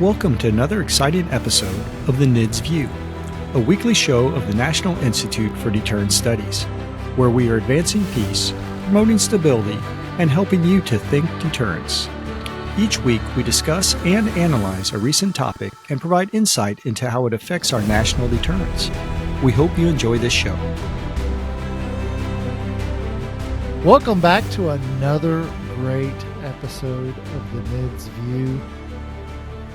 Welcome to another exciting episode of the NIDS View, a weekly show of the National Institute for Deterrence Studies, where we are advancing peace, promoting stability, and helping you to think deterrence. Each week, we discuss and analyze a recent topic and provide insight into how it affects our national deterrence. We hope you enjoy this show. Welcome back to another great episode of the NIDS View.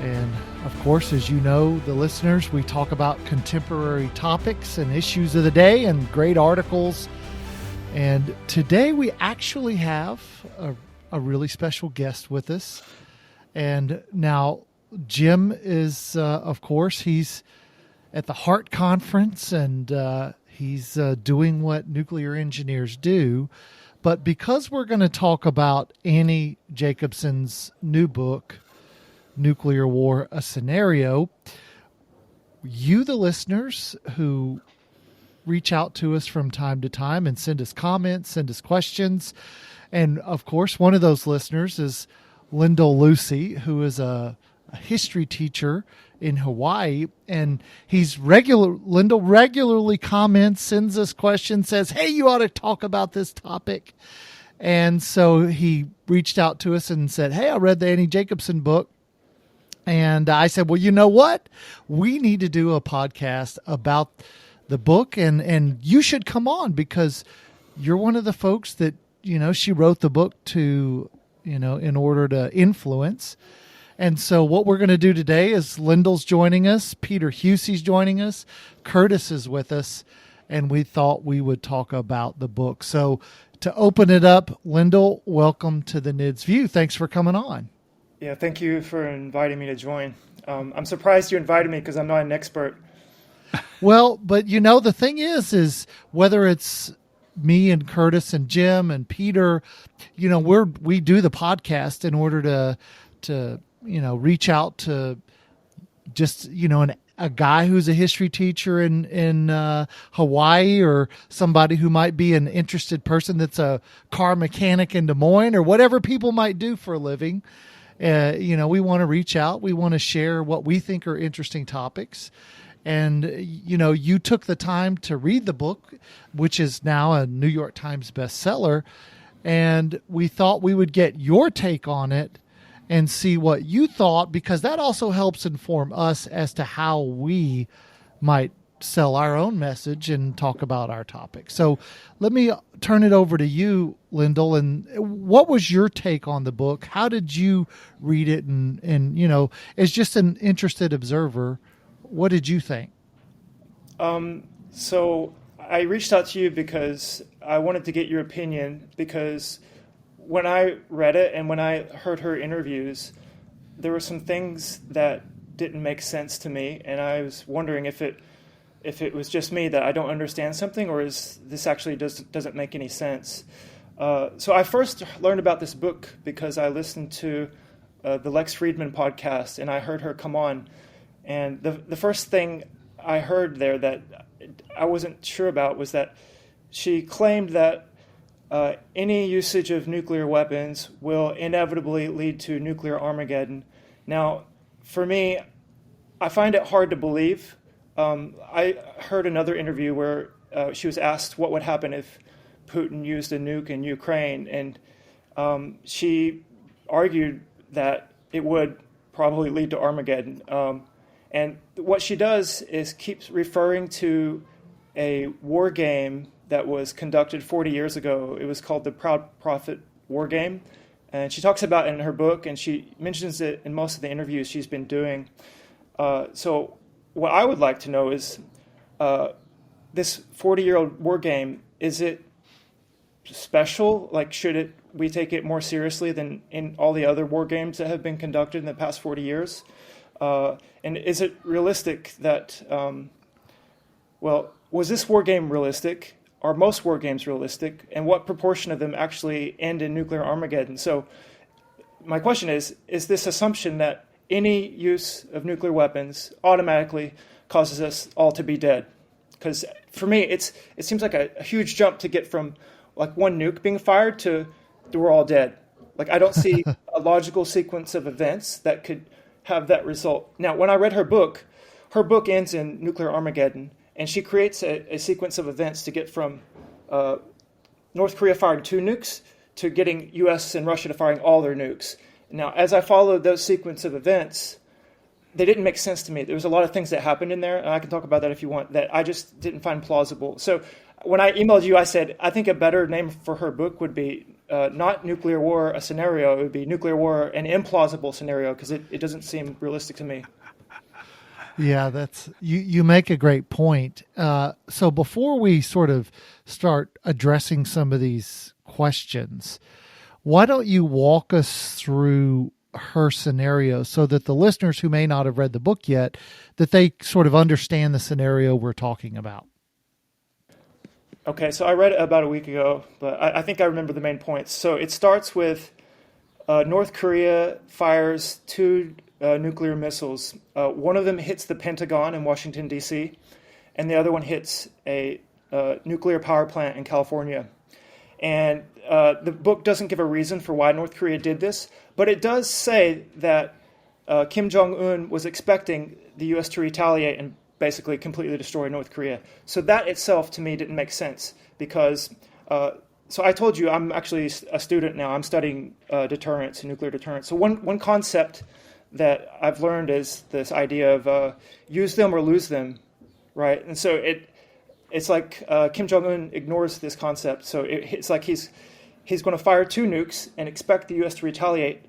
And of course, as you know, the listeners, we talk about contemporary topics and issues of the day and great articles. And today we actually have a really special guest with us. And now Jim is, of course, he's at the Heart Conference and he's doing what nuclear engineers do. But because we're going to talk about Annie Jacobsen's new book, Nuclear War, a Scenario, you, the listeners who reach out to us from time to time and send us comments, send us questions. And of course, one of those listeners is Lindell Lucy, who is a history teacher in Hawaii. And Lindell regularly comments, sends us questions, says, hey, you ought to talk about this topic. And so he reached out to us and said, hey, I read the Annie Jacobsen book. And I said, well, you know what? We need to do a podcast about the book and you should come on because you're one of the folks that, she wrote the book to, in order to influence. And so what we're going to do today is Lindell's joining us, Peter Husey's joining us, Curtis is with us, and we thought we would talk about the book. So to open it up, Lindell, welcome to the NIDS View. Thanks for coming on. Yeah, thank you for inviting me to join. I'm surprised you invited me because I'm not an expert. Well, but the thing is whether it's me and Curtis and Jim and Peter, we do the podcast in order to reach out to just, a guy who's a history teacher in Hawaii or somebody who might be an interested person that's a car mechanic in Des Moines or whatever people might do for a living. We want to reach out. We want to share what we think are interesting topics. And, you took the time to read the book, which is now a New York Times bestseller. And we thought we would get your take on it and see what you thought, because that also helps inform us as to how we might sell our own message and talk about our topic. So let me turn it over to you, Lindell. And what was your take on the book? How did you read it? And as just an interested observer, what did you think? So I reached out to you because I wanted to get your opinion, because when I read it and when I heard her interviews, there were some things that didn't make sense to me. And I was wondering if it was just me that I don't understand something, or is this actually doesn't make any sense. So I first learned about this book because I listened to the Lex Friedman podcast, and I heard her come on. And the first thing I heard there that I wasn't sure about was that she claimed that any usage of nuclear weapons will inevitably lead to nuclear Armageddon. Now, for me, I find it hard to believe. I heard another interview where she was asked what would happen if Putin used a nuke in Ukraine, and she argued that it would probably lead to Armageddon. And what she does is keeps referring to a war game that was conducted 40 years ago. It was called the Proud Prophet War Game. And she talks about it in her book, and she mentions it in most of the interviews she's been doing. So what I would like to know is, this 40-year-old war game, is it special? Like, should we take it more seriously than in all the other war games that have been conducted in the past 40 years? And is it realistic that, was this war game realistic? Are most war games realistic? And what proportion of them actually end in nuclear Armageddon? So my question is this assumption that any use of nuclear weapons automatically causes us all to be dead? Because for me, it seems like a huge jump to get from like one nuke being fired to we're all dead. Like, I don't see a logical sequence of events that could have that result. Now, when I read her book ends in nuclear Armageddon, and she creates a sequence of events to get from North Korea firing 2 nukes to getting U.S. and Russia to firing all their nukes. Now, as I followed those sequence of events, they didn't make sense to me. There was a lot of things that happened in there, and I can talk about that if you want, that I just didn't find plausible. So when I emailed you, I said, I think a better name for her book would be not Nuclear War, a Scenario. It would be Nuclear War, an Implausible Scenario, because it doesn't seem realistic to me. Yeah, that's you make a great point. So before we sort of start addressing some of these questions, why don't you walk us through her scenario so that the listeners who may not have read the book yet, that they sort of understand the scenario we're talking about? Okay, so I read it about a week ago, but I think I remember the main points. So it starts with North Korea fires 2 nuclear missiles. One of them hits the Pentagon in Washington, D.C., and the other one hits a nuclear power plant in California. And the book doesn't give a reason for why North Korea did this, but it does say that Kim Jong-un was expecting the U.S. to retaliate and basically completely destroy North Korea. So that itself, to me, didn't make sense because, so I told you I'm actually a student now. I'm studying deterrence and nuclear deterrence. So one concept that I've learned is this idea of use them or lose them, right? And so it's like Kim Jong-un ignores this concept. So it's like he's going to fire 2 nukes and expect the U.S. to retaliate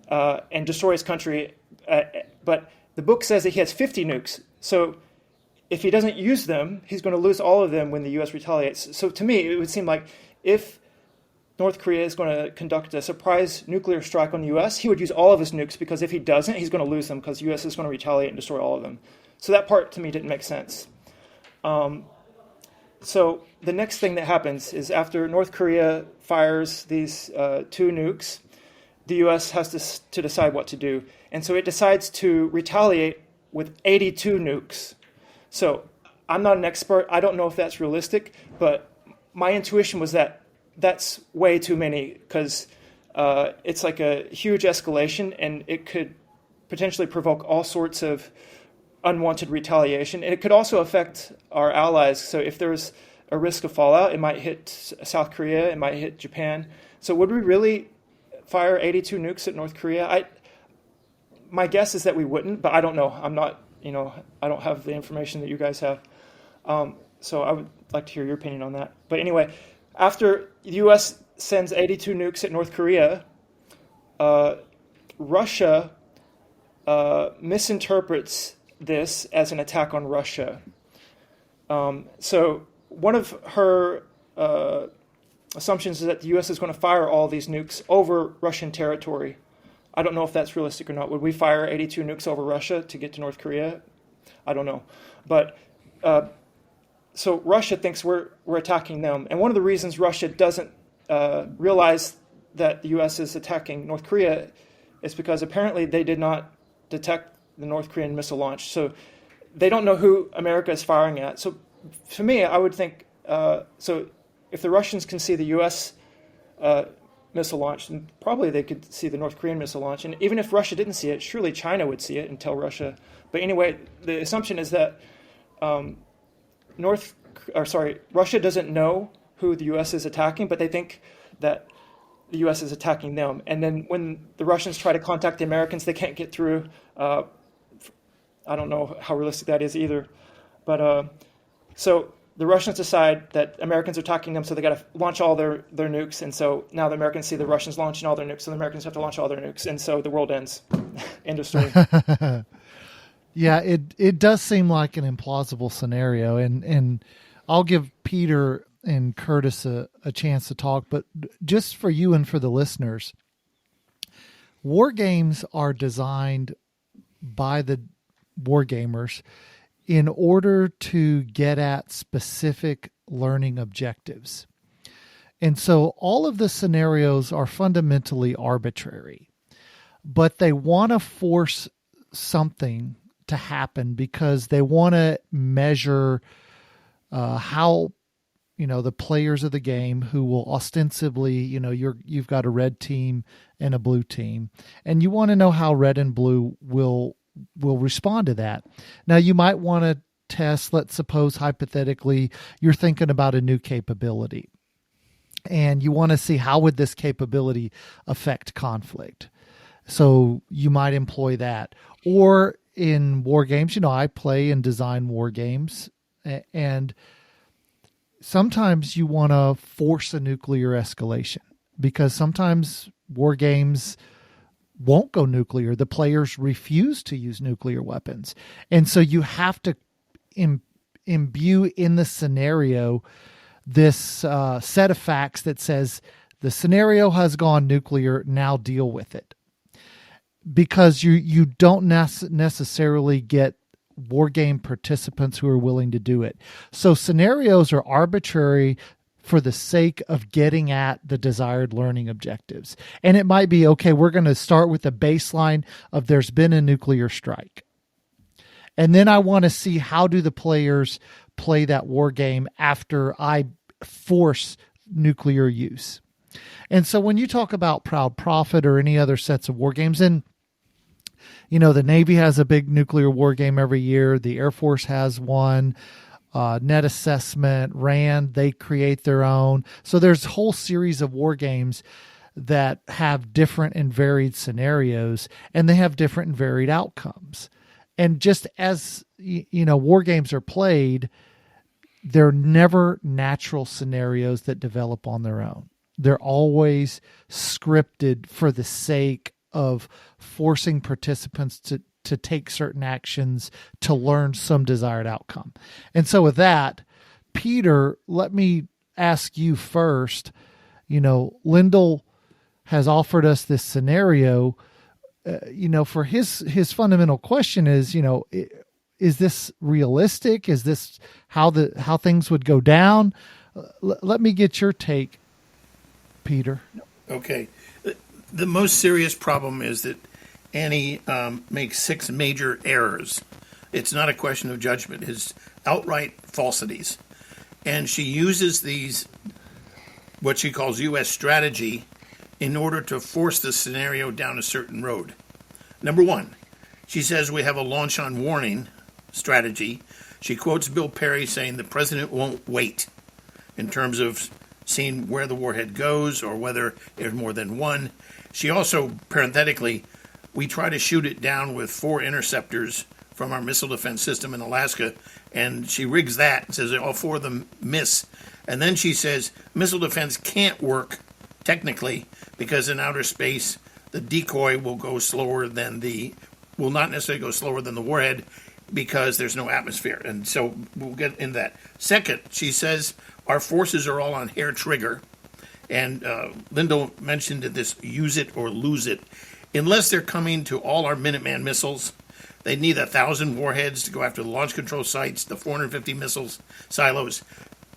and destroy his country. But the book says that he has 50 nukes. So if he doesn't use them, he's going to lose all of them when the U.S. retaliates. So to me, it would seem like if North Korea is going to conduct a surprise nuclear strike on the U.S., he would use all of his nukes, because if he doesn't, he's going to lose them because the U.S. is going to retaliate and destroy all of them. So that part, to me, didn't make sense. So the next thing that happens is after North Korea fires these 2 nukes, the U.S. has to decide what to do. And so it decides to retaliate with 82 nukes. So I'm not an expert. I don't know if that's realistic, but my intuition was that that's way too many because it's like a huge escalation and it could potentially provoke all sorts of unwanted retaliation. And it could also affect our allies. So if there's a risk of fallout, it might hit South Korea, it might hit Japan. So would we really fire 82 nukes at North Korea? My guess is that we wouldn't, but I don't know. I'm not, I don't have the information that you guys have. So I would like to hear your opinion on that. But anyway, after the U.S. sends 82 nukes at North Korea, Russia misinterprets this as an attack on Russia. So one of her assumptions is that the U.S. is going to fire all these nukes over Russian territory. I don't know if that's realistic or not. Would we fire 82 nukes over Russia to get to North Korea? I don't know. But so Russia thinks we're attacking them. And one of the reasons Russia doesn't realize that the U.S. is attacking North Korea is because apparently they did not detect the North Korean missile launch. So they don't know who America is firing at. So to me, I would think, so if the Russians can see the U.S. Missile launch, then probably they could see the North Korean missile launch. And even if Russia didn't see it, surely China would see it and tell Russia. But anyway, the assumption is that Russia doesn't know who the U.S. is attacking, but they think that the U.S. is attacking them. And then when the Russians try to contact the Americans, they can't get through. I don't know how realistic that is either. But so the Russians decide that Americans are attacking them, so they got to launch all their nukes. And so now the Americans see the Russians launching all their nukes, so the Americans have to launch all their nukes. And so the world ends. End of story. Yeah, it does seem like an implausible scenario. And I'll give Peter and Curtis a chance to talk. But just for you and for the listeners, war games are designed by the war gamers in order to get at specific learning objectives. And so all of the scenarios are fundamentally arbitrary, but they want to force something to happen because they want to measure how the players of the game who will ostensibly, you've got a red team and a blue team, and you want to know how red and blue will respond to that. Now, you might want to test, let's suppose hypothetically, you're thinking about a new capability, and you want to see how would this capability affect conflict. So you might employ that. Or in war games, I play and design war games, and sometimes you want to force a nuclear escalation because sometimes war games won't go nuclear. The players refuse to use nuclear weapons. And so you have to imbue in the scenario this set of facts that says the scenario has gone nuclear, now deal with it. Because you don't necessarily get war game participants who are willing to do it. So scenarios are arbitrary for the sake of getting at the desired learning objectives. And it might be, okay, we're going to start with the baseline of there's been a nuclear strike. And then I want to see how do the players play that war game after I force nuclear use. And so when you talk about Proud Prophet or any other sets of war games, and the Navy has a big nuclear war game every year. The Air Force has one. Net Assessment, RAND, they create their own. So there's a whole series of war games that have different and varied scenarios, and they have different and varied outcomes. And just as, war games are played, they're never natural scenarios that develop on their own. They're always scripted for the sake of forcing participants to take certain actions to learn some desired outcome. And so with that, Peter, let me ask you first, Lindell has offered us this scenario, for his fundamental question is, is this realistic? Is this how things would go down? Let me get your take, Peter. Okay. The most serious problem is that Annie makes 6 major errors. It's not a question of judgment. It's outright falsities. And she uses these, what she calls U.S. strategy, in order to force the scenario down a certain road. Number 1, she says we have a launch on warning strategy. She quotes Bill Perry saying the president won't wait in terms of seeing where the warhead goes or whether there's more than one. She also, parenthetically, we try to shoot it down with 4 interceptors from our missile defense system in Alaska, and she rigs that and says all 4 of them miss. And then she says missile defense can't work technically because in outer space the decoy will not necessarily go slower than the warhead because there's no atmosphere. And so we'll get into that. Second, she says our forces are all on hair trigger. And Lindell mentioned this use it or lose it. Unless they're coming to all our Minuteman missiles, they need 1,000 warheads to go after the launch control sites, the 450 missiles silos.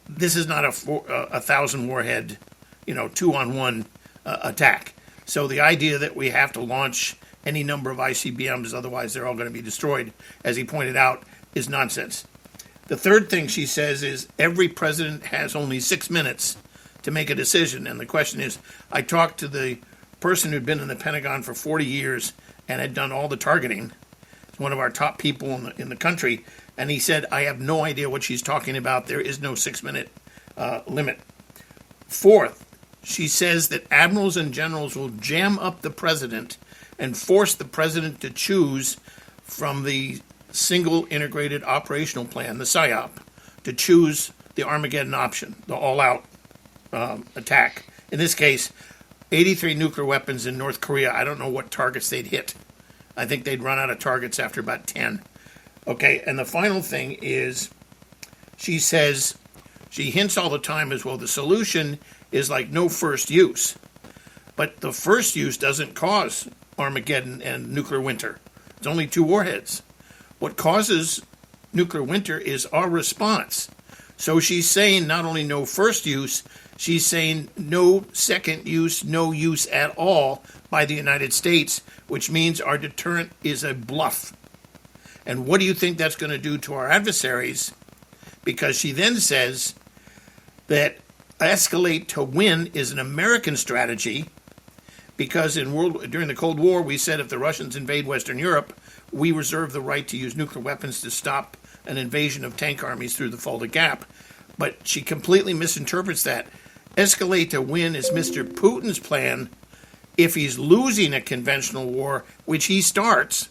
This is not a 1,000 warhead, 2-on-1 attack. So the idea that we have to launch any number of ICBMs, otherwise they're all going to be destroyed, as he pointed out, is nonsense. The third thing she says is every president has only 6 minutes to make a decision. And the question is, I talked to the person who'd been in the Pentagon for 40 years and had done all the targeting. It's one of our top people in the country. And he said, I have no idea what she's talking about. There is no 6-minute limit. Fourth, she says that admirals and generals will jam up the president and force the president to choose from the single integrated operational plan, the PSYOP, to choose the Armageddon option, the all-out attack. In this case, 83 nuclear weapons in North Korea. I don't know what targets they'd hit. I think they'd run out of targets after about 10. Okay, and the final thing is she says, she hints all the time as well, the solution is like no first use. But the first use doesn't cause Armageddon and nuclear winter. It's only 2 warheads. What causes nuclear winter is our response. So she's saying not only no first use, she's saying no second use, no use at all by the United States, which means our deterrent is a bluff. And what do you think that's going to do to our adversaries? Because she then says, that escalate to win is an American strategy, because during the Cold War, we said if the Russians invade Western Europe, we reserve the right to use nuclear weapons to stop an invasion of tank armies through the Fulda Gap. But she completely misinterprets that. Escalate to win is Mr. Putin's plan. If he's losing a conventional war, which he starts,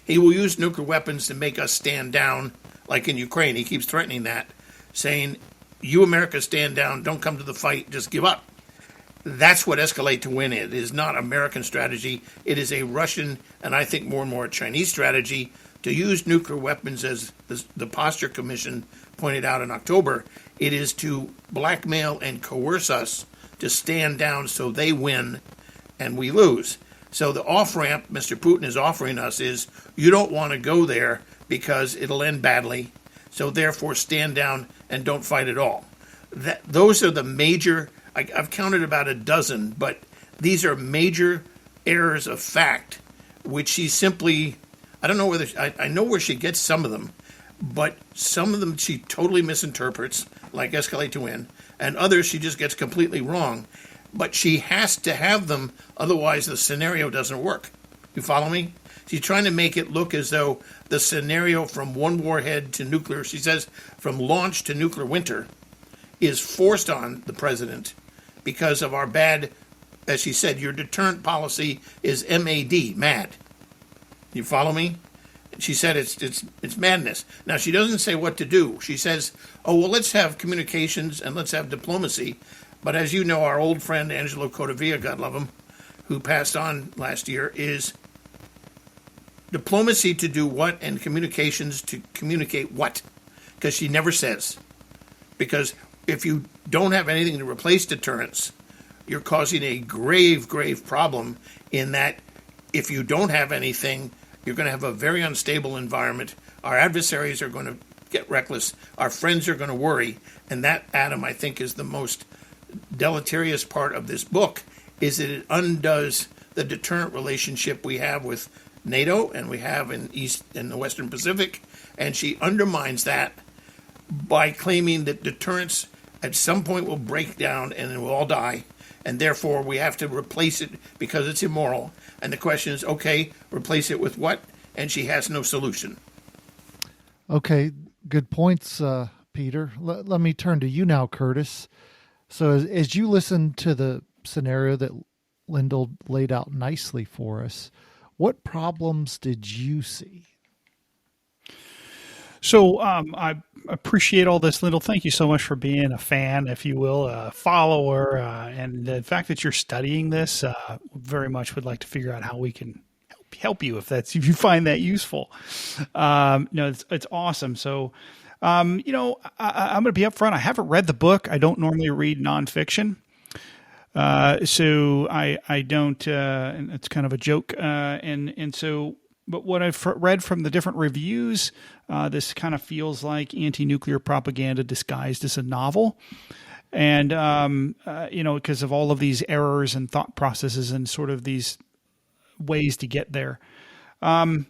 he will use nuclear weapons to make us stand down, like in Ukraine. He keeps threatening that, saying, you America stand down, don't come to the fight, just give up. That's what escalate to win is. It is not American strategy. It is a Russian, and I think more and more a Chinese strategy, to use nuclear weapons, as the Posture Commission pointed out in October. It is to blackmail and coerce us to stand down so they win and we lose. So the off-ramp Mr. Putin is offering us is, you don't want to go there because it'll end badly, so therefore stand down and don't fight at all. Those are the major, I've counted about a dozen, but these are major errors of fact, which she simply, I don't know whether, I know where she gets some of them, but some of them she totally misinterprets, like escalate to win, and others she just gets completely wrong. But she has to have them, otherwise the scenario doesn't work. You follow me? She's trying to make it look as though the scenario from one warhead to nuclear, she says from launch to nuclear winter, is forced on the president because of our bad, as she said, your deterrent policy is MAD, mad. You follow me? She said it's madness. Now, she doesn't say what to do. She says, oh, well, let's have communications and let's have diplomacy. But as you know, our old friend Angelo Codavia, God love him, who passed on last year, is diplomacy to do what and communications to communicate what? Because she never says. Because if you don't have anything to replace deterrence, you're causing a grave, grave problem in that if you don't have anything, you're going to have a very unstable environment. Our adversaries are going to get reckless. Our friends are going to worry. And that, Adam, I think, is the most deleterious part of this book, is that it undoes the deterrent relationship we have with NATO and we have in the Western Pacific, and she undermines that by claiming that deterrence at some point will break down and it will all die, and therefore we have to replace it because it's immoral. And the question is, okay, replace it with what? And she has no solution. Okay, good points, Peter. Let me turn to you now, Curtis. So as you listen to the scenario that Lindell laid out nicely for us, what problems did you see? So I appreciate all this, Lindell. Thank you so much for being a fan, if you will, a follower, and the fact that you're studying this. Very much would like to figure out how we can help you if you find that useful. It's awesome. So. I'm going to be upfront. I haven't read the book. I don't normally read nonfiction. So I don't, and it's kind of a joke. But what I've read from the different reviews, this kind of feels like anti-nuclear propaganda disguised as a novel. And, because of all of these errors and thought processes and sort of these ways to get there. The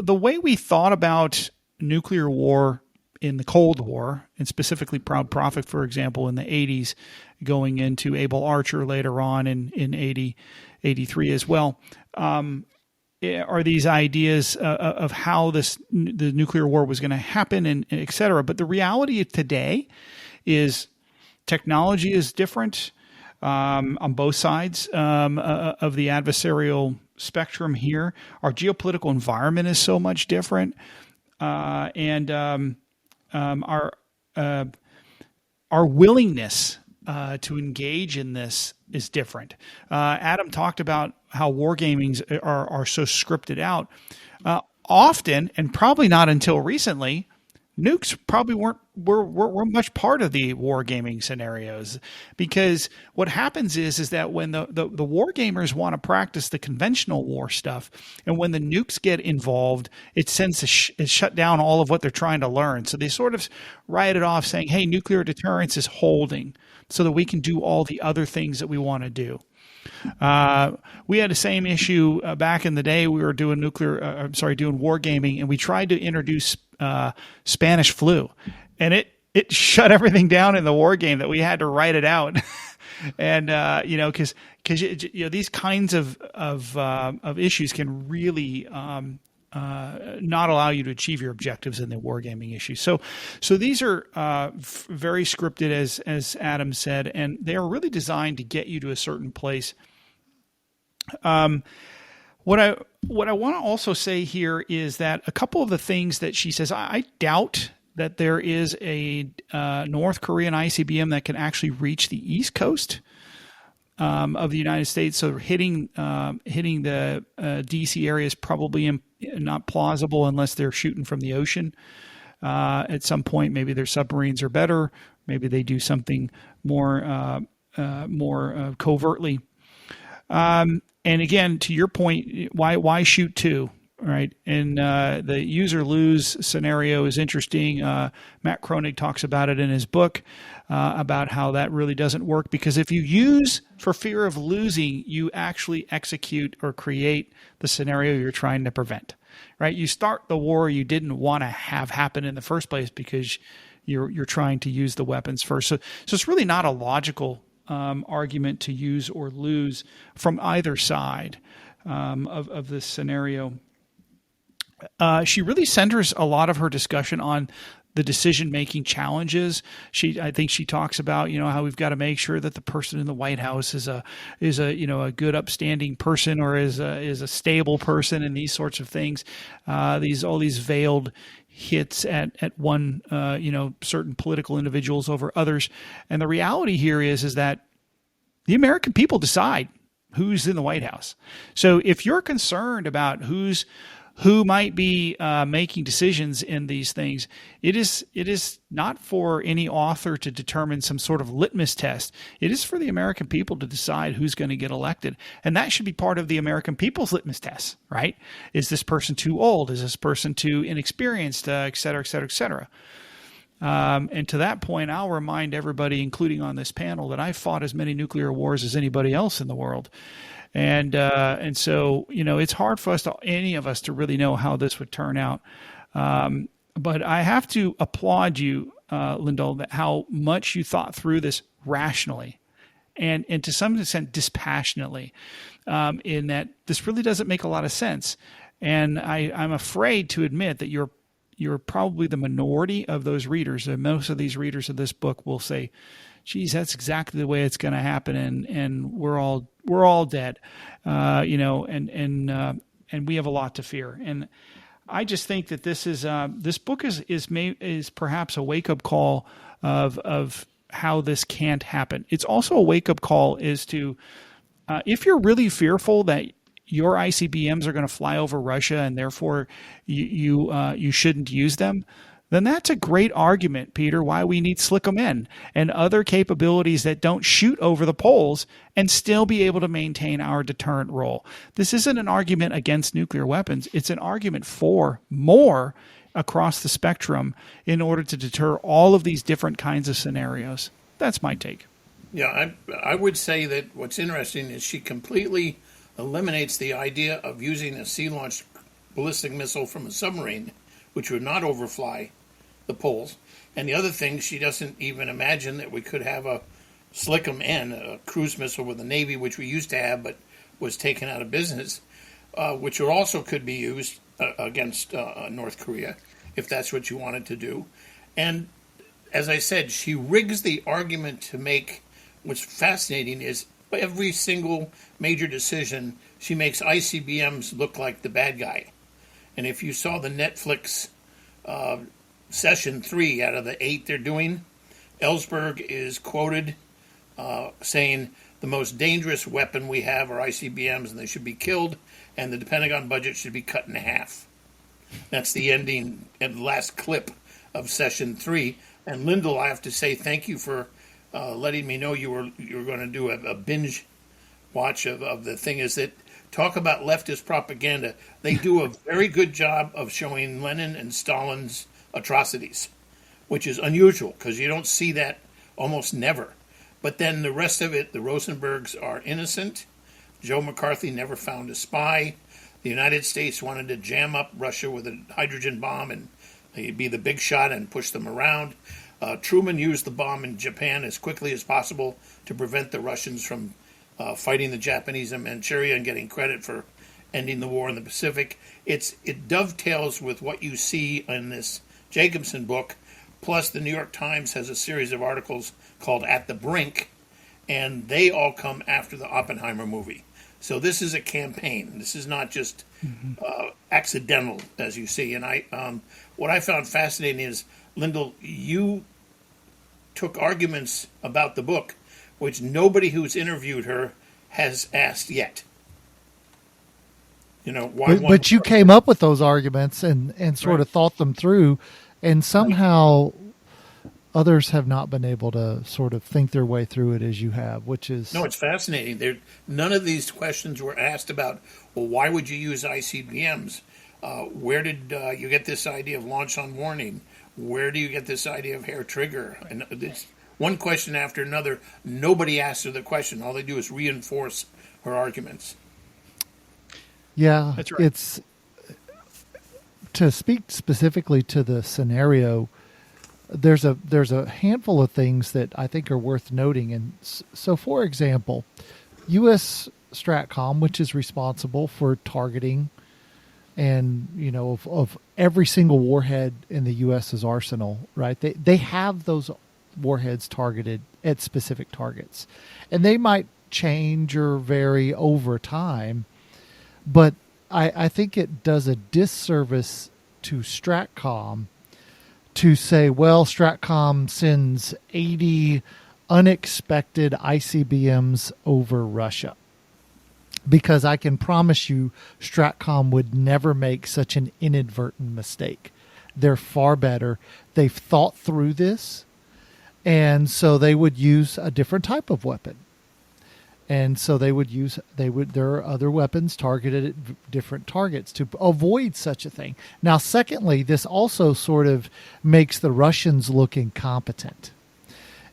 way we thought about nuclear war in the Cold War, and specifically Proud Prophet, for example, in the 80s, going into Able Archer later on in 83 as well, are these ideas of how the nuclear war was going to happen, and et cetera. But the reality of today is technology is different on both sides of the adversarial spectrum here. Our geopolitical environment is so much different. And our willingness to engage in this is different. Adam talked about how wargamings are so scripted out. Often, and probably not until recently, nukes probably were much part of the wargaming scenarios, because what happens is that when the wargamers want to practice the conventional war stuff, and when the nukes get involved, it tends to shut down all of what they're trying to learn. So they sort of write it off saying, hey, nuclear deterrence is holding so that we can do all the other things that we want to do. We had the same issue back in the day. We were doing doing wargaming, and we tried to introduce Spanish flu, and it it shut everything down in the war game that we had to write it out. And, because these kinds of issues can really, not allow you to achieve your objectives in the wargaming issue. So these are very scripted, as Adam said, and they are really designed to get you to a certain place. What I want to also say here is that a couple of the things that she says, I doubt that there is a North Korean ICBM that can actually reach the East Coast of the United States. So hitting the DC area is probably not plausible unless they're shooting from the ocean. At some point, maybe their submarines are better. Maybe they do something more covertly. And again, to your point, why shoot two? Right. And the user lose scenario is interesting. Matt Kroenig talks about it in his book about how that really doesn't work, because if you use for fear of losing, you actually execute or create the scenario you're trying to prevent. Right. You start the war you didn't want to have happen in the first place because you're trying to use the weapons first. So it's really not a logical argument to use or lose from either side of this scenario. She really centers a lot of her discussion on the decision-making challenges. I think she talks about, how we've got to make sure that the person in the White House is a good, upstanding person, or is a stable person, and these sorts of things. All these veiled hits at one, certain political individuals over others. And the reality here is that the American people decide who's in the White House. So if you're concerned about who might be making decisions in these things, it is not for any author to determine some sort of litmus test. It is for the American people to decide who's going to get elected. And that should be part of the American people's litmus test, right? Is this person too old? Is this person too inexperienced, et cetera, et cetera, et cetera? And to that point, I'll remind everybody, including on this panel, that I fought as many nuclear wars as anybody else in the world. And so, it's hard for any of us to really know how this would turn out. But I have to applaud you, Lindell, that how much you thought through this rationally and to some extent dispassionately, in that this really doesn't make a lot of sense. And I'm afraid to admit that you're probably the minority of those readers. And most of these readers of this book will say, geez, that's exactly the way it's going to happen, and we're all dead, and we have a lot to fear. And I just think that this book is perhaps a wake up call of how this can't happen. It's also a wake up call as to if you're really fearful that your ICBMs are going to fly over Russia and therefore you shouldn't use them, then that's a great argument, Peter, why we need SLCM-N and other capabilities that don't shoot over the poles and still be able to maintain our deterrent role. This isn't an argument against nuclear weapons. It's an argument for more across the spectrum in order to deter all of these different kinds of scenarios. That's my take. Yeah, I would say that what's interesting is she completely eliminates the idea of using a sea-launched ballistic missile from a submarine, which would not overfly the poles. And the other thing, she doesn't even imagine that we could have a SLCM-N, a cruise missile with the Navy, which we used to have but was taken out of business, which also could be used against North Korea, if that's what you wanted to do. And as I said, she rigs the argument to make, what's fascinating is every single major decision, she makes ICBMs look like the bad guy. And if you saw the Netflix session 3 out of the 8 they're doing, Ellsberg is quoted saying the most dangerous weapon we have are ICBMs and they should be killed, and the Pentagon budget should be cut in half. That's the ending and last clip of session 3. And Lindell, I have to say thank you for letting me know you were going to do a binge watch of the thing. Is that talk about leftist propaganda. They do a very good job of showing Lenin and Stalin's atrocities, which is unusual because you don't see that almost never. But then the rest of it, the Rosenbergs are innocent. Joe McCarthy never found a spy. The United States wanted to jam up Russia with a hydrogen bomb and he'd be the big shot and push them around. Truman used the bomb in Japan as quickly as possible to prevent the Russians from fighting the Japanese in Manchuria and getting credit for ending the war in the Pacific. It dovetails with what you see in this Jacobsen book. Plus, the New York Times has a series of articles called At the Brink, and they all come after the Oppenheimer movie. So this is a campaign. This is not just accidental, as you see. And what I found fascinating is, Lindell, you took arguments about the book which nobody who's interviewed her has asked yet. You know, why? But you came up with those arguments and sort of thought them through, and somehow others have not been able to sort of think their way through it as you have, which is... No, it's fascinating. None of these questions were asked about, well, why would you use ICBMs? Where did you get this idea of launch on warning? Where do you get this idea of hair trigger? And it's one question after another. Nobody asks her the question. All they do is reinforce her arguments. Yeah, that's right. It's to speak specifically to the scenario. There's a handful of things that I think are worth noting. And so, for example, U.S. Stratcom, which is responsible for targeting and, you know, of every single warhead in the U.S.'s arsenal, right? They have those warheads targeted at specific targets. And they might change or vary over time, but I think it does a disservice to Stratcom to say, well, Stratcom sends 80 unexpected ICBMs over Russia. Because I can promise you Stratcom would never make such an inadvertent mistake. They're far better. They've thought through this, and so they would use a different type of weapon. And so there are other weapons targeted at different targets to avoid such a thing. Now, secondly, this also sort of makes the Russians look incompetent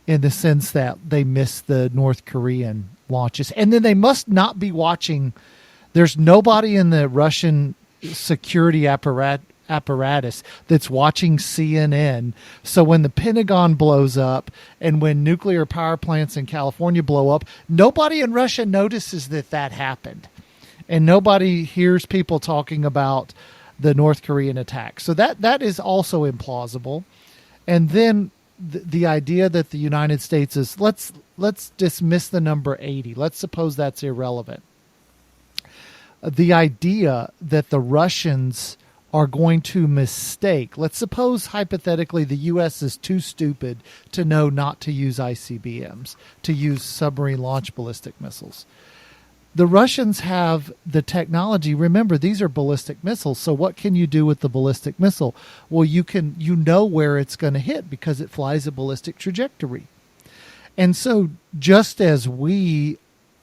in the sense that they missed the North Korean launches. And then they must not be watching. There's nobody in the Russian security apparatus that's watching CNN. So when the Pentagon blows up and when nuclear power plants in California blow up, nobody in Russia notices that happened. And nobody hears people talking about the North Korean attack. So that is also implausible. And then the idea that the United States is, let's dismiss the number 80. Let's suppose that's irrelevant. The idea that the Russians are going to mistake. Let's suppose hypothetically the U.S. is too stupid to know not to use ICBMs, to use submarine launch ballistic missiles. The Russians have the technology. Remember, these are ballistic missiles. So what can you do with the ballistic missile? Well, you know where it's going to hit because it flies a ballistic trajectory. And so just as we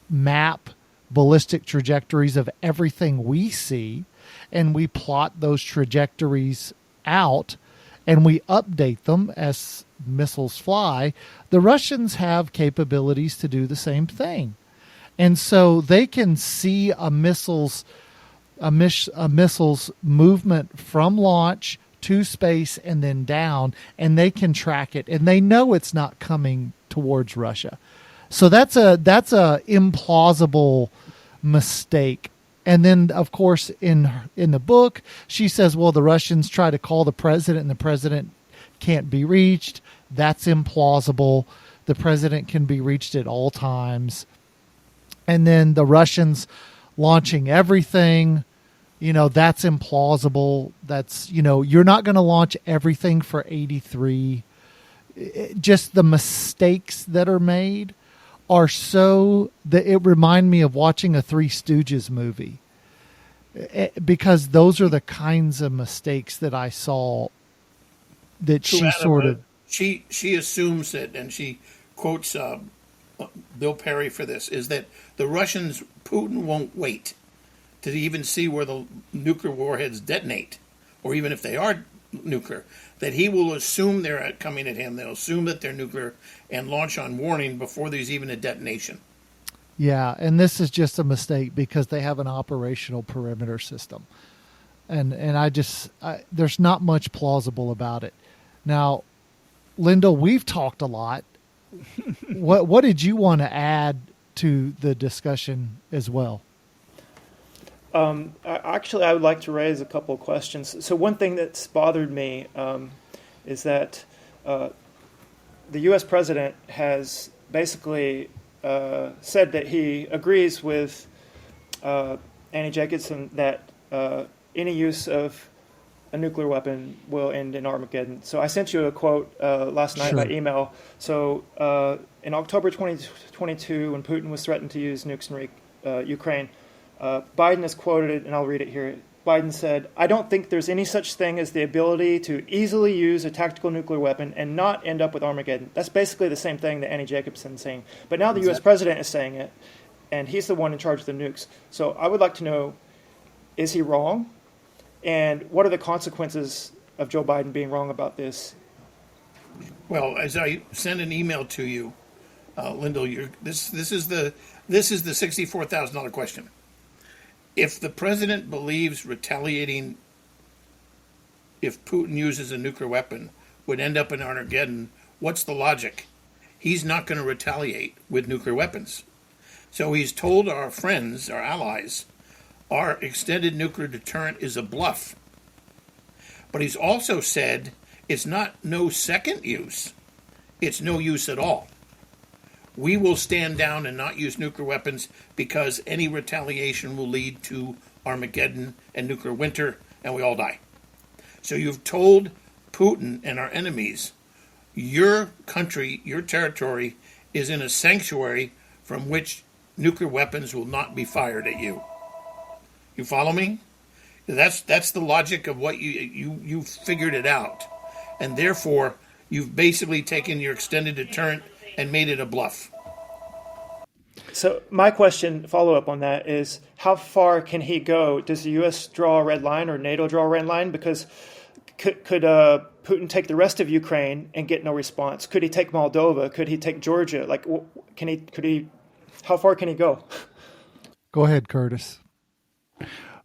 map ballistic trajectories of everything we see, and we plot those trajectories out and we update them as missiles fly, the Russians have capabilities to do the same thing. And so they can see a missile's movement from launch to space and then down, and they can track it, and they know it's not coming towards Russia. So that's a implausible mistake. And then, of course, in the book, she says, well, the Russians try to call the president, and the president can't be reached. That's implausible. The president can be reached at all times. And then the Russians launching everything, that's implausible. That's, you're not going to launch everything for 83. Just the mistakes that are made are so that it remind me of watching a Three Stooges movie, because those are the kinds of mistakes that I saw that she sort of... She assumes that, and she quotes Bill Perry for this, is that the Russians, Putin won't wait to even see where the nuclear warheads detonate, or even if they are nuclear, that he will assume they're coming at him. They'll assume that they're nuclear and launch on warning before there's even a detonation. Yeah, and this is just a mistake because they have an operational perimeter system. And there's not much plausible about it. Now, Lindell, we've talked a lot. What did you want to add to the discussion as well? Actually, I would like to raise a couple of questions. So one thing that's bothered me is that the U.S. president has basically said that he agrees with Annie Jacobsen that any use of a nuclear weapon will end in Armageddon. So I sent you a quote last night by email. So in October 2022, when Putin was threatened to use nukes in Ukraine, Biden is quoted, and I'll read it here. Biden said, "I don't think there's any such thing as the ability to easily use a tactical nuclear weapon and not end up with Armageddon." That's basically the same thing that Annie Jacobsen is saying. But now the U.S. president is saying it, and he's the one in charge of the nukes. So I would like to know, is he wrong? And what are the consequences of Joe Biden being wrong about this? Well, as I sent an email to you, Lindell, this is the $64,000 question. If the president believes retaliating if Putin uses a nuclear weapon would end up in Armageddon, what's the logic? He's not going to retaliate with nuclear weapons. So he's told our friends, our allies, our extended nuclear deterrent is a bluff. But he's also said it's not no second use. It's no use at all. We will stand down and not use nuclear weapons because any retaliation will lead to Armageddon and nuclear winter, and we all die. So you've told Putin and our enemies, your country, your territory is in a sanctuary from which nuclear weapons will not be fired at you. You follow me? That's the logic of what you figured it out. And therefore, you've basically taken your extended deterrent and made it a bluff. So my question, follow-up on that, is how far can he go? Does the U.S. draw a red line or NATO draw a red line? Because could Putin take the rest of Ukraine and get no response? Could he take Moldova? Could he take Georgia? Like, could he? How far can he go? Go ahead, Curtis.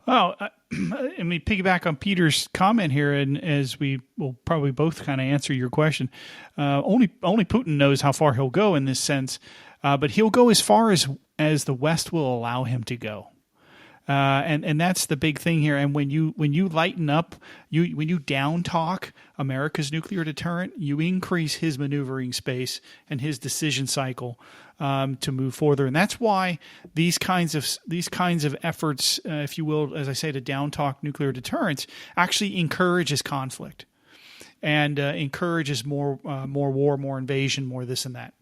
Well, I mean, piggyback on Peter's comment here, and as we will probably both kind of answer your question, only Putin knows how far he'll go in this sense, but he'll go as far as the West will allow him to go, and that's the big thing here. And when you lighten up, when you down talk America's nuclear deterrent, you increase his maneuvering space and his decision cycle to move further. And that's why these kinds of efforts, if you will, as I say, to down talk nuclear deterrence, actually encourages conflict and encourages more war, more invasion, more this and that.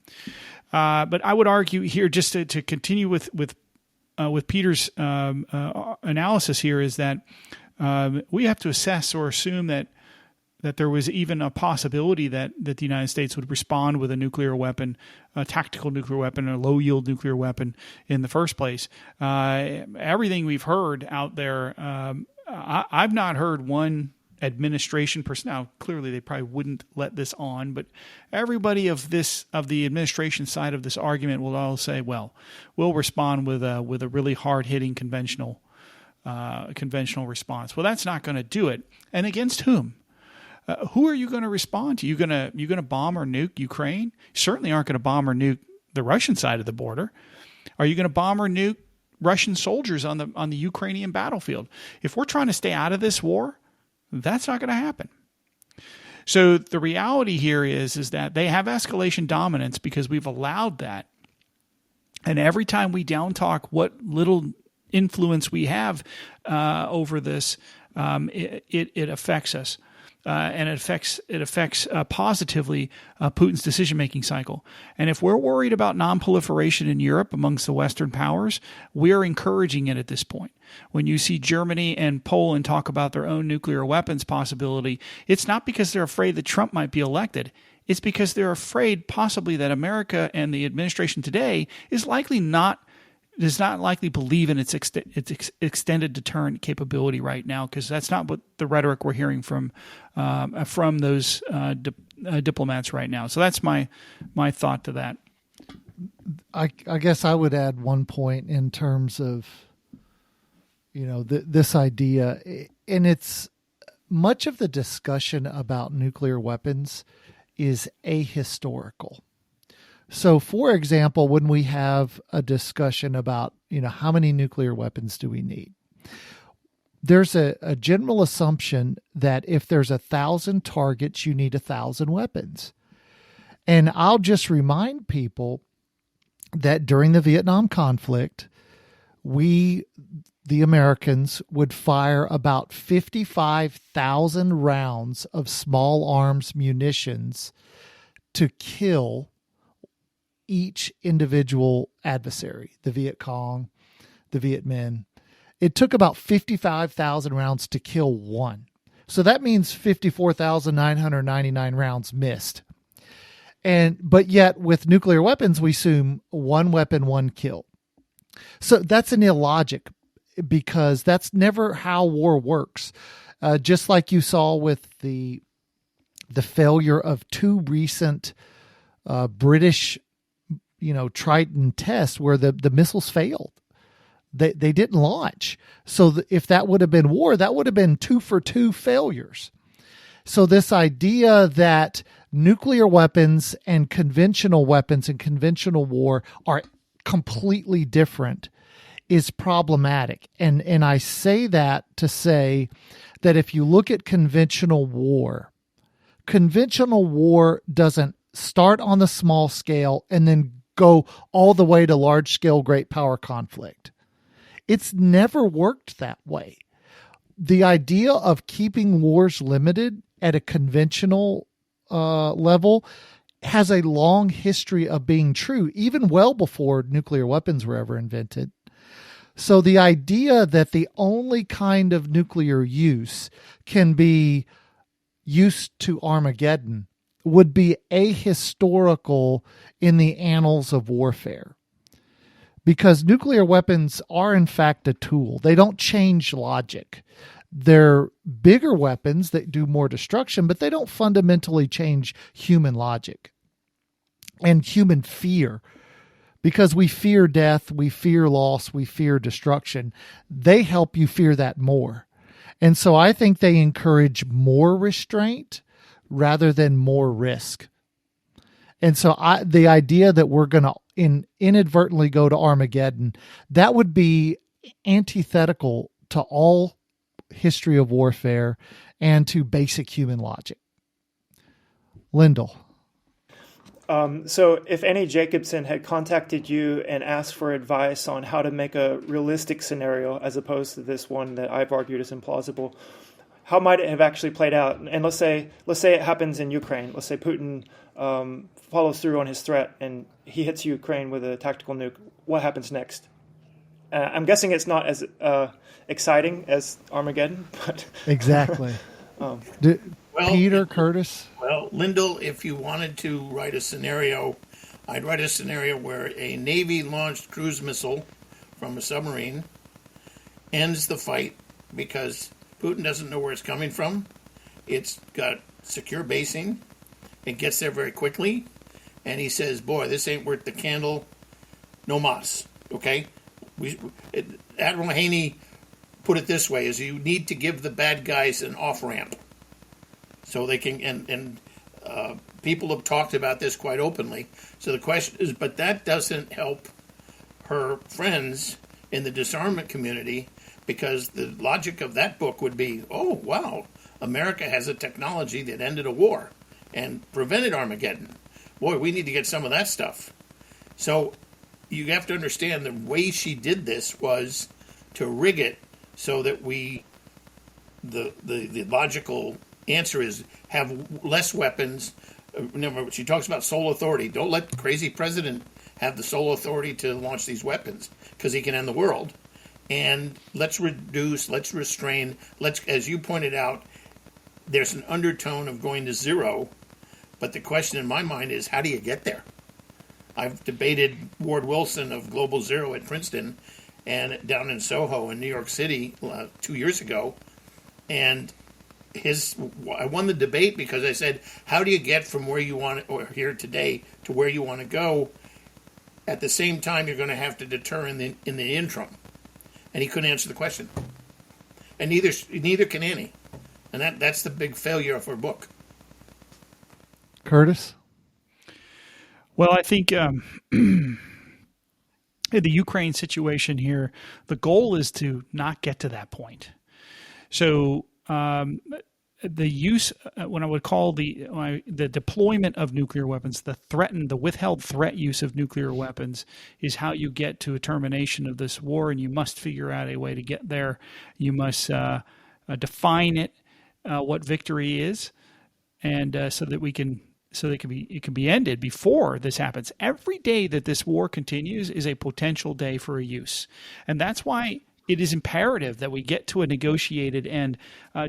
But I would argue here, just to continue with Peter's analysis here, is that we have to assess or assume that there was even a possibility that the United States would respond with a nuclear weapon, a tactical nuclear weapon, a low-yield nuclear weapon in the first place. Everything we've heard out there, I've not heard one administration person. Now, clearly they probably wouldn't let this on, but everybody of the administration side of this argument will all say, well, we'll respond with a really hard-hitting conventional response. Well, that's not going to do it. And against whom? Who are you going to respond to? You going to bomb or nuke Ukraine? You certainly aren't going to bomb or nuke the Russian side of the border. Are you going to bomb or nuke Russian soldiers on the Ukrainian battlefield? If we're trying to stay out of this war, that's not going to happen. So the reality here is that they have escalation dominance because we've allowed that. And every time we down talk what little influence we have over this, it affects us. And it affects positively Putin's decision-making cycle. And if we're worried about non-proliferation in Europe amongst the Western powers, we're encouraging it at this point. When you see Germany and Poland talk about their own nuclear weapons possibility, it's not because they're afraid that Trump might be elected. It's because they're afraid possibly that America and the administration today does not likely believe in its extended deterrent capability right now, because that's not what the rhetoric we're hearing from those diplomats right now. So that's my thought to that. I guess I would add one point in terms of, this idea, and it's much of the discussion about nuclear weapons is ahistorical. So, for example, when we have a discussion about, how many nuclear weapons do we need? There's a general assumption that if there's 1,000 targets, you need 1,000 weapons. And I'll just remind people that during the Vietnam conflict, the Americans, would fire about 55,000 rounds of small arms munitions to kill each individual adversary, the Viet Cong, the Viet Minh. It took about 55,000 rounds to kill one. So that means 54,999 rounds missed. But yet with nuclear weapons, we assume one weapon, one kill. So that's an illogic, because that's never how war works. Just like you saw with the failure of two recent British, Triton tests where the missiles failed. They didn't launch. So if that would have been war, that would have been 2 for 2 failures. So this idea that nuclear weapons and conventional war are completely different is problematic. And I say that to say that if you look at conventional war doesn't start on the small scale and then go all the way to large scale great power conflict. It's never worked that way. The idea of keeping wars limited at a conventional level has a long history of being true, even well before nuclear weapons were ever invented. So the idea that the only kind of nuclear use can be used to Armageddon would be ahistorical in the annals of warfare. Because nuclear weapons are, in fact, a tool. They don't change logic. They're bigger weapons that do more destruction, but they don't fundamentally change human logic and human fear. Because we fear death, we fear loss, we fear destruction. They help you fear that more. And so I think they encourage more restraint rather than more risk. And so the idea that we're going to inadvertently go to Armageddon, that would be antithetical to all history of warfare and to basic human logic. Lindell. So if Annie Jacobsen had contacted you and asked for advice on how to make a realistic scenario as opposed to this one that I've argued is implausible, how might it have actually played out? And let's say it happens in Ukraine. Let's say Putin follows through on his threat and he hits Ukraine with a tactical nuke. What happens next? I'm guessing it's not as exciting as Armageddon, but exactly. Peter, Curtis? Well, Lindell, if you wanted to write a scenario, I'd write a scenario where a Navy-launched cruise missile from a submarine ends the fight because Putin doesn't know where it's coming from. It's got secure basing. It gets there very quickly. And he says, boy, this ain't worth the candle. No mas. Okay? Admiral Haney put it this way, is you need to give the bad guys an off-ramp. So they can, and people have talked about this quite openly. So the question is, but that doesn't help her friends in the disarmament community, because the logic of that book would be, oh, wow, America has a technology that ended a war and prevented Armageddon. Boy, we need to get some of that stuff. So you have to understand the way she did this was to rig it so that the logical answer is have less weapons. Remember, she talks about sole authority. Don't let the crazy president have the sole authority to launch these weapons because he can end the world. And let's reduce, let's restrain, as you pointed out, there's an undertone of going to zero. But the question in my mind is, how do you get there? I've debated Ward Wilson of Global Zero at Princeton and down in Soho in New York City 2 years ago. And I won the debate because I said, how do you get from where you want, or here today, to where you want to go? At the same time, you're going to have to deter in the interim. And he couldn't answer the question. And neither can Annie. And that's the big failure of her book. Curtis? Well, I think in the Ukraine situation here, the goal is to not get to that point. So the use, what I would call the deployment of nuclear weapons, the withheld threat use of nuclear weapons, is how you get to a termination of this war, and you must figure out a way to get there. You must define it, what victory is, and so that it can be ended before this happens. Every day that this war continues is a potential day for a use, and that's why it is imperative that we get to a negotiated end.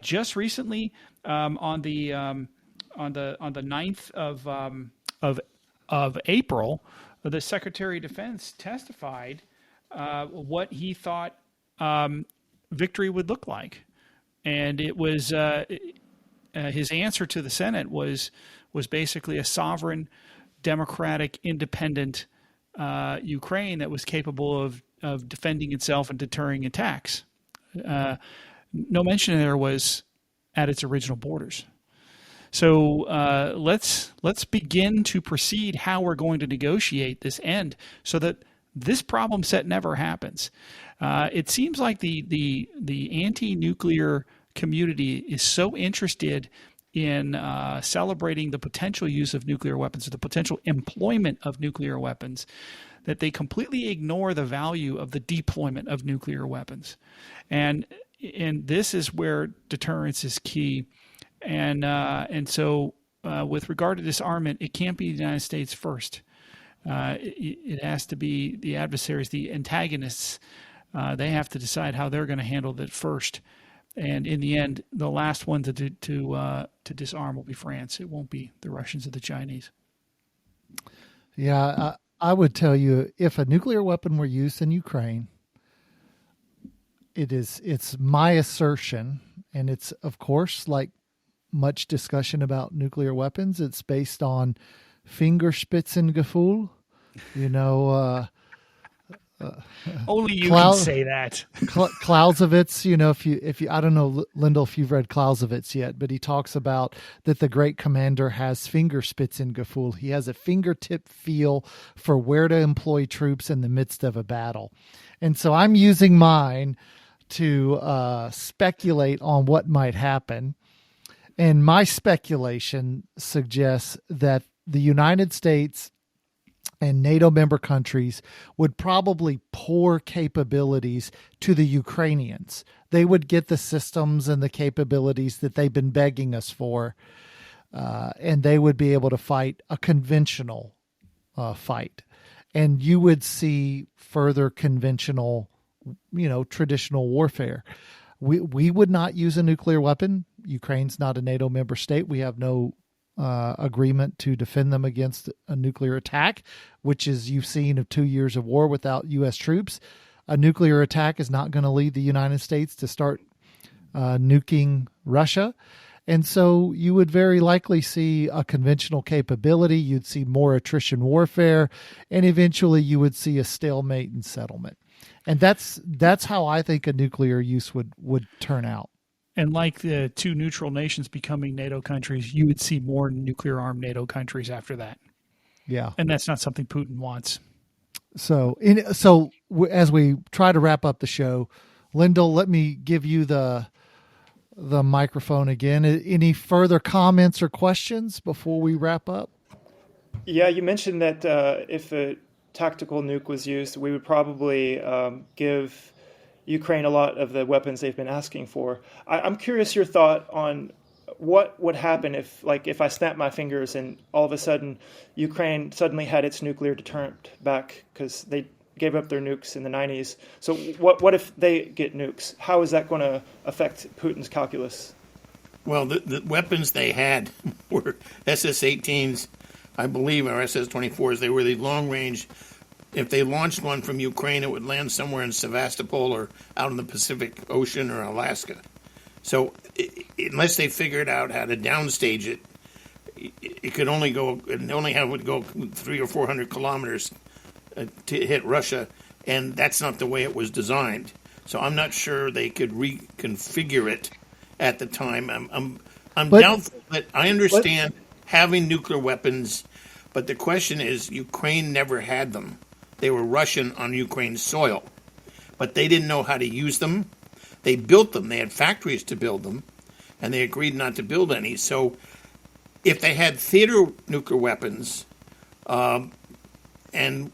Just recently, on the 9th of April, the Secretary of Defense testified what he thought victory would look like, and it was his answer to the Senate was basically a sovereign, democratic, independent Ukraine that was capable of defending itself and deterring attacks. No mention there was at its original borders. So let's begin to proceed how we're going to negotiate this end so that this problem set never happens. It seems like the anti-nuclear community is so interested in celebrating the potential use of nuclear weapons, or the potential employment of nuclear weapons, that they completely ignore the value of the deployment of nuclear weapons. And this is where deterrence is key. And so with regard to disarmament, it can't be the United States first. It has to be the adversaries, the antagonists. They have to decide how they're going to handle that first. And in the end, the last one to disarm will be France. It won't be the Russians or the Chinese. Yeah, I would tell you, if a nuclear weapon were used in Ukraine, it's my assertion, and it's, of course, like much discussion about nuclear weapons, it's based on Fingerspitzengefühl, only you can say that. Clausewitz, if you, I don't know, Lindell, if you've read Clausewitz yet, but he talks about that the great commander has Fingerspitzengefühl. He has a fingertip feel for where to employ troops in the midst of a battle. And so I'm using mine to speculate on what might happen. And my speculation suggests that the United States and NATO member countries would probably pour capabilities to the Ukrainians. They would get the systems and the capabilities that they've been begging us for, and they would be able to fight a conventional fight. And you would see further conventional, traditional warfare. We would not use a nuclear weapon. Ukraine's not a NATO member state. We have no agreement to defend them against a nuclear attack, which is, you've seen, of 2 years of war without U.S. troops. A nuclear attack is not going to lead the United States to start nuking Russia. And so you would very likely see a conventional capability. You'd see more attrition warfare, and eventually you would see a stalemate and settlement. And that's how I think a nuclear use would turn out. And like the two neutral nations becoming NATO countries, you would see more nuclear-armed NATO countries after that. Yeah. And that's not something Putin wants. So as we try to wrap up the show, Lindell, let me give you the microphone again. Any further comments or questions before we wrap up? Yeah, you mentioned that if a tactical nuke was used, we would probably give Ukraine a lot of the weapons they've been asking for. I'm curious your thought on what would happen if I snap my fingers and all of a sudden Ukraine suddenly had its nuclear deterrent back because they gave up their nukes in the 90s. So what if they get nukes? How is that going to affect Putin's calculus? Well, the weapons they had were SS-18s, I believe, or SS-24s. They were the long-range. If they launched one from Ukraine, it would land somewhere in Sevastopol or out in the Pacific Ocean or Alaska. So unless they figured out how to downstage it, it could only go, would go 300 or 400 kilometers to hit Russia, and that's not the way it was designed. So I'm not sure they could reconfigure it at the time. I'm doubtful, but I understand having nuclear weapons, but the question is, Ukraine never had them. They were Russian on Ukraine's soil, but they didn't know how to use them. They built them. They had factories to build them, and they agreed not to build any. So if they had theater nuclear weapons, and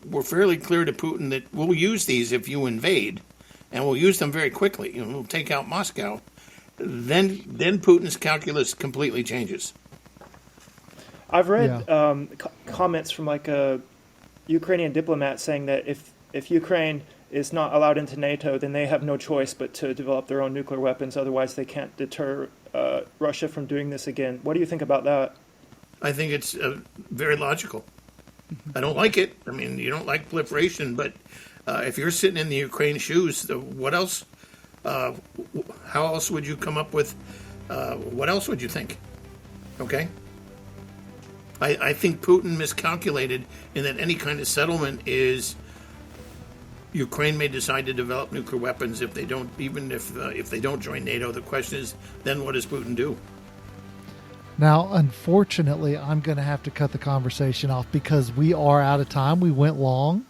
we're fairly clear to Putin that we'll use these if you invade, and we'll use them very quickly, we'll take out Moscow, then Putin's calculus completely changes. I've read comments from like a Ukrainian diplomat saying that if Ukraine is not allowed into NATO, then they have no choice but to develop their own nuclear weapons. Otherwise, they can't deter Russia from doing this again. What do you think about that? I think it's very logical. I don't like it. I mean, you don't like proliferation, but if you're sitting in the Ukraine shoes, what else? How else would you come up with? What else would you think? Okay. I think Putin miscalculated in that any kind of settlement is Ukraine may decide to develop nuclear weapons if they don't, even if they don't join NATO. The question is, then what does Putin do? Now, unfortunately, I'm going to have to cut the conversation off because we are out of time. We went long.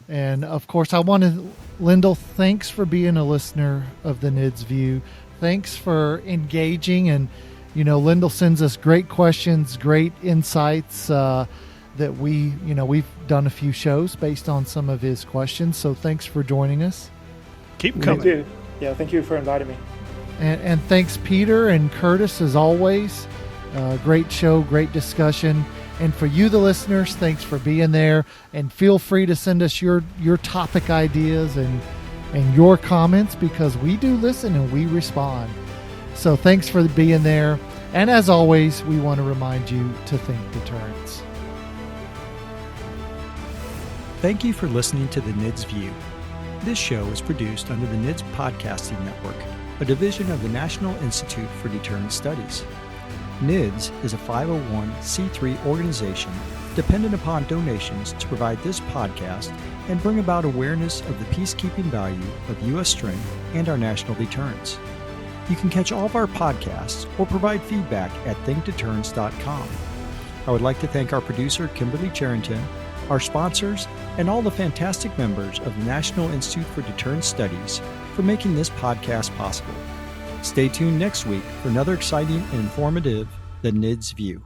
And, of course, I want to, Lindell, thanks for being a listener of the NIDS View. Thanks for engaging. And, Lindell sends us great questions, great insights that we've done a few shows based on some of his questions. So thanks for joining us. Keep coming. Thank you. Yeah, thank you for inviting me. And thanks, Peter and Curtis, as always. Great show, great discussion. And for you, the listeners, thanks for being there. And feel free to send us your topic ideas and your comments, because we do listen and we respond. So thanks for being there. And as always, we want to remind you to think deterrence. Thank you for listening to the NIDS View. This show is produced under the NIDS Podcasting Network, a division of the National Institute for Deterrence Studies. NIDS is a 501c3 organization dependent upon donations to provide this podcast and bring about awareness of the peacekeeping value of U.S. strength and our national deterrence. You can catch all of our podcasts or provide feedback at thinkdeterrence.com. I would like to thank our producer, Kimberly Charrington, our sponsors, and all the fantastic members of the National Institute for Deterrence Studies for making this podcast possible. Stay tuned next week for another exciting and informative The NIDS View.